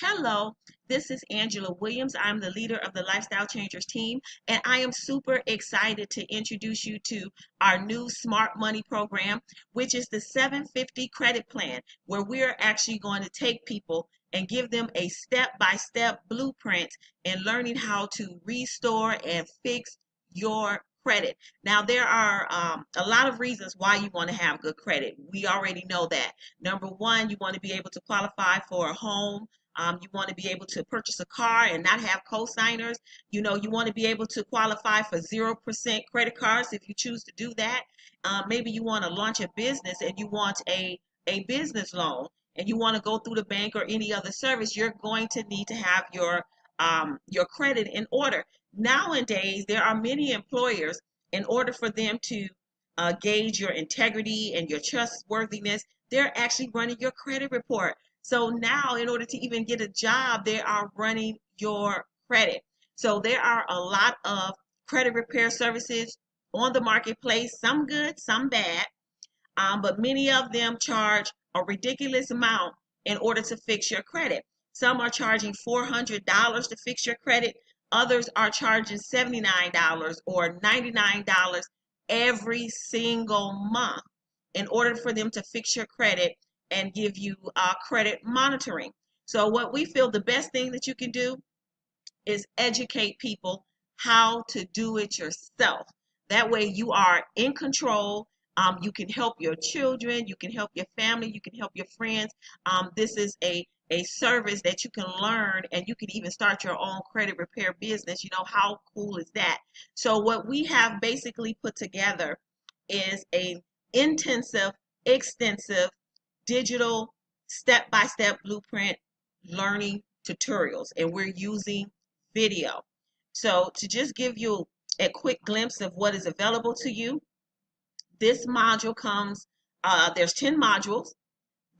Hello, this is Angela Williams. I'm the leader of the Lifestyle Changers team, and I am super excited to introduce you to our new Smart Money program, which is the 750 credit plan, where we're actually going to take people and give them a step-by-step blueprint in learning how to restore and fix your credit. Now, there are a lot of reasons why you want to have good credit. We already know that. Number one, you want to be able to qualify for a home. You want to be able to purchase a car and not have co-signers. You want to be able to qualify for 0% credit cards if you choose to do that. Maybe you want to launch a business and you want a business loan and you want to go through the bank or any other service. You're going to need to have your credit in order. Nowadays, there are many employers, in order for them to gauge your integrity and your trustworthiness, they're actually running your credit report. So now, in order to even get a job, they are running your credit. So there are a lot of credit repair services on the marketplace, some good, some bad, but many of them charge a ridiculous amount in order to fix your credit. Some are charging $400 to fix your credit. Others are charging $79 or $99 every single month in order for them to fix your credit and give you credit monitoring. So what we feel the best thing that you can do is educate people how to do it yourself. That way you are in control. You can help your children, you can help your family, you can help your friends. This is a service that you can learn, and you can even start your own credit repair business. How cool is that? So what we have basically put together is a intensive, extensive digital step-by-step blueprint learning tutorials, and we're using video. So to just give you a quick glimpse of what is available to you, this module comes, there's 10 modules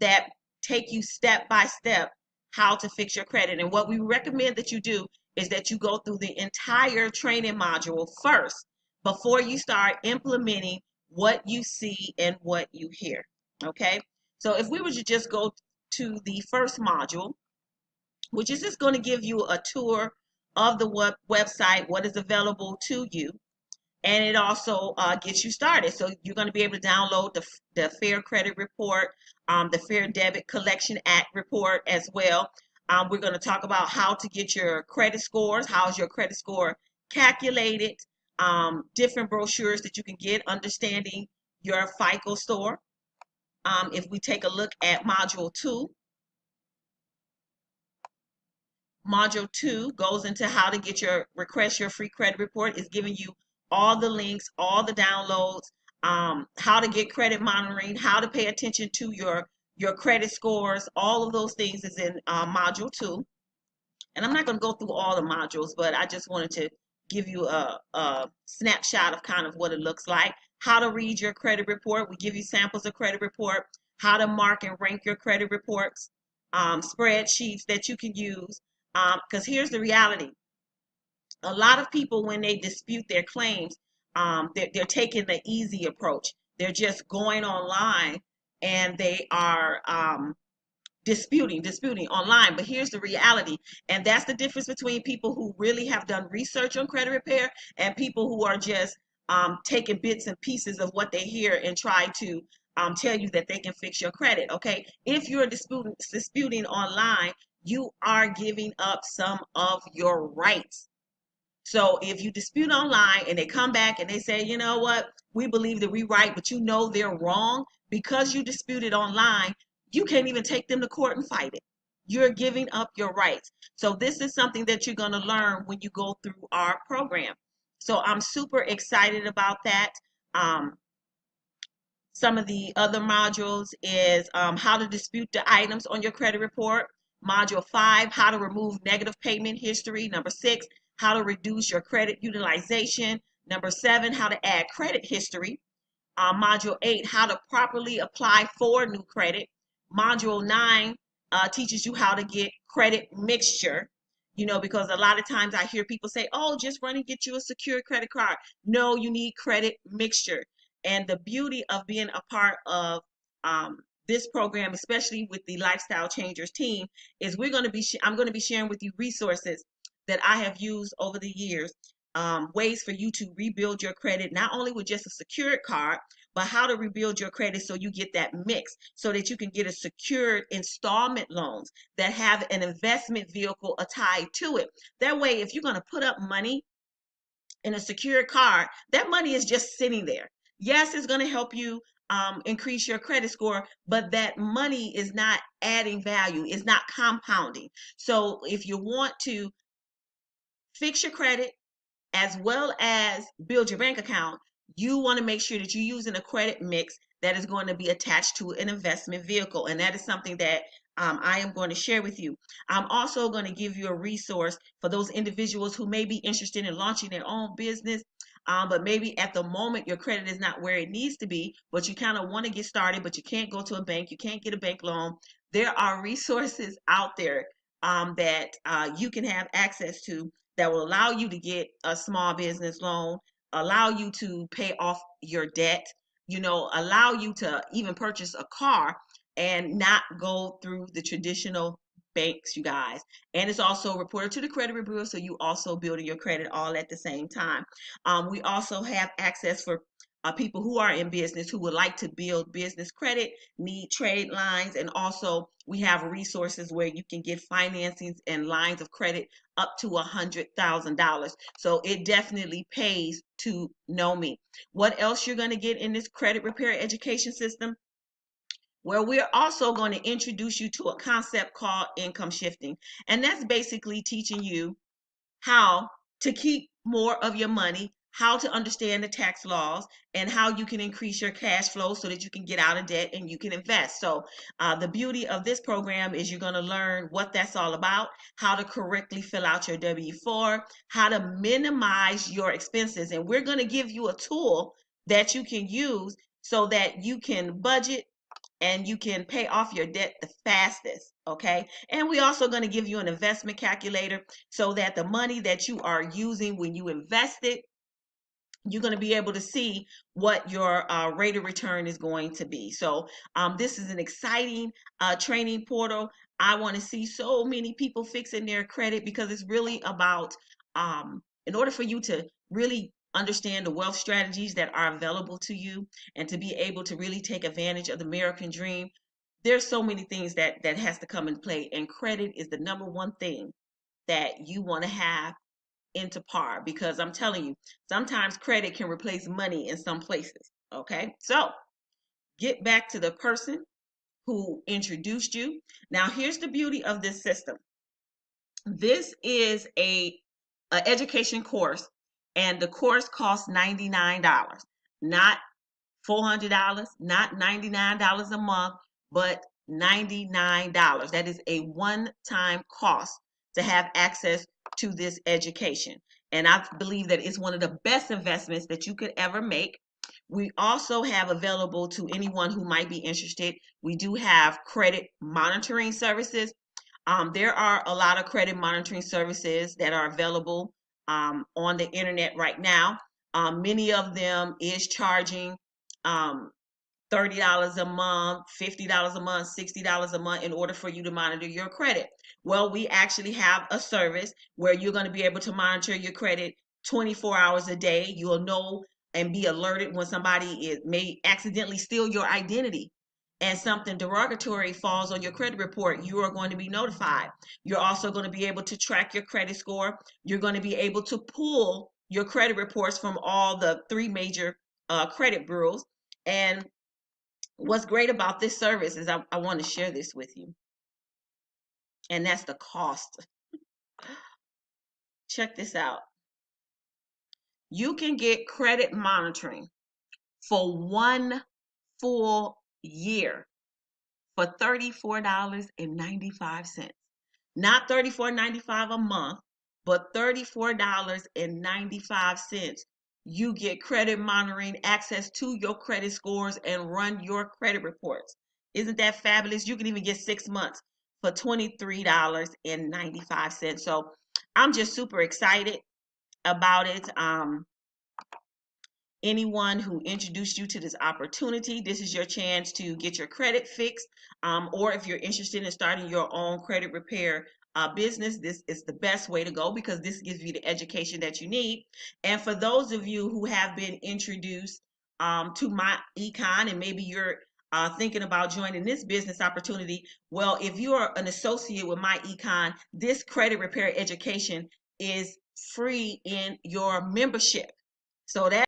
that take you step by step how to fix your credit. And what we recommend that you do is that you go through the entire training module first before you start implementing what you see and what you hear. Okay? So if we were to just go to the first module, which is just going to give you a tour of the website, what is available to you, and it also gets you started. So you're going to be able to download the Fair Credit Report, the Fair Debit Collection Act report as well. We're going to talk about how to get your credit scores, how's your credit score calculated, different brochures that you can get, understanding your FICO score. If we take a look at Module 2, Module 2 goes into how to get request your free credit report. It's giving you all the links, all the downloads, how to get credit monitoring, how to pay attention to your credit scores. All of those things is in Module 2. And I'm not going to go through all the modules, but I just wanted to give you a snapshot of kind of what it looks like. How to read your credit report. We give you samples of credit report. How to mark and rank your credit reports. Spreadsheets that you can use. Because here's the reality. A lot of people, when they dispute their claims, they're taking the easy approach. They're just going online and they are disputing online. But here's the reality, and that's the difference between people who really have done research on credit repair and people who are just taking bits and pieces of what they hear and try to tell you that they can fix your credit. Okay, if you're disputing online, you are giving up some of your rights. So if you dispute online and they come back and they say, you know what, we believe that we right, but they're wrong, because you disputed online, you can't even take them to court and fight it. You're giving up your rights. So this is something that you're going to learn when you go through our program. So I'm super excited about that. Some of the other modules is how to dispute the items on your credit report. Module 5, how to remove negative payment history. Number 6, how to reduce your credit utilization. Number 7, how to add credit history. Module 8, how to properly apply for new credit. Module 9 teaches you how to get credit mixture. Because a lot of times I hear people say, oh, just run and get you a secure credit card. No, you need credit mixture. And the beauty of being a part of this program, especially with the Lifestyle Changers team, is I'm going to be sharing with you resources that I have used over the years, ways for you to rebuild your credit, not only with just a secured card, but how to rebuild your credit so you get that mix, so that you can get a secured installment loans that have an investment vehicle tied to it. That way, if you're going to put up money in a secured card, that money is just sitting there. Yes, it's going to help you increase your credit score, but that money is not adding value, it's not compounding. So if you want to fix your credit as well as build your bank account, you want to make sure that you're using a credit mix that is going to be attached to an investment vehicle. And that is something that I am going to share with you. I'm also going to give you a resource for those individuals who may be interested in launching their own business, but maybe at the moment your credit is not where it needs to be, but you kind of want to get started, but you can't go to a bank, you can't get a bank loan. There are resources out there that you can have access to that will allow you to get a small business loan, allow you to pay off your debt, allow you to even purchase a car and not go through the traditional banks, you guys. And it's also reported to the credit bureau, so you also building your credit all at the same time. We also have access for people who are in business who would like to build business credit, need trade lines, and also we have resources where you can get financings and lines of credit up to $100,000. So it definitely pays to know me. What else you're going to get in this credit repair education system? Where we're also going to introduce you to a concept called income shifting. And that's basically teaching you how to keep more of your money, how to understand the tax laws, and how you can increase your cash flow so that you can get out of debt and you can invest. So the beauty of this program is you're going to learn what that's all about, how to correctly fill out your W-4, how to minimize your expenses. And we're going to give you a tool that you can use so that you can budget and you can pay off your debt the fastest. Okay. And we also going to give you an investment calculator so that the money that you are using when you invest it, you're going to be able to see what your rate of return is going to be. So this is an exciting training portal. I want to see so many people fixing their credit because it's really about, in order for you to really understand the wealth strategies that are available to you and to be able to really take advantage of the American dream, there's so many things that has to come in play. And credit is the number one thing that you want to have into par, because I'm telling you, sometimes credit can replace money in some places. Okay, so get back to the person who introduced you. Now, here's the beauty of this system. This is a education course, and the course costs $99, not $400, not $99 a month, but $99. That is a one-time cost to have access to this education. And I believe that it's one of the best investments that you could ever make. We also have available to anyone who might be interested, we do have credit monitoring services. There are a lot of credit monitoring services that are available on the internet right now. Many of them is charging um, $30 a month, $50 a month, $60 a month in order for you to monitor your credit. Well, we actually have a service where you're going to be able to monitor your credit 24 hours a day. You'll know and be alerted when somebody may accidentally steal your identity and something derogatory falls on your credit report. You are going to be notified. You're also going to be able to track your credit score. You're going to be able to pull your credit reports from all the three major credit bureaus. And what's great about this service is I want to share this with you, and that's the cost. Check this out. You can get credit monitoring for 1 full year for $34.95. Not $34.95 a month, but $34.95. You get credit monitoring, access to your credit scores, and run your credit reports. Isn't that fabulous? You can even get 6 months for $23.95. So I'm just super excited about it. anyone who introduced you to this opportunity. This is your chance to get your credit fixed, or if you're interested in starting your own credit repair business, this is the best way to go because this gives you the education that you need. And for those of you who have been introduced to MyEcon, and maybe you're thinking about joining this business opportunity, well, if you are an associate with MyEcon, this credit repair education is free in your membership. So that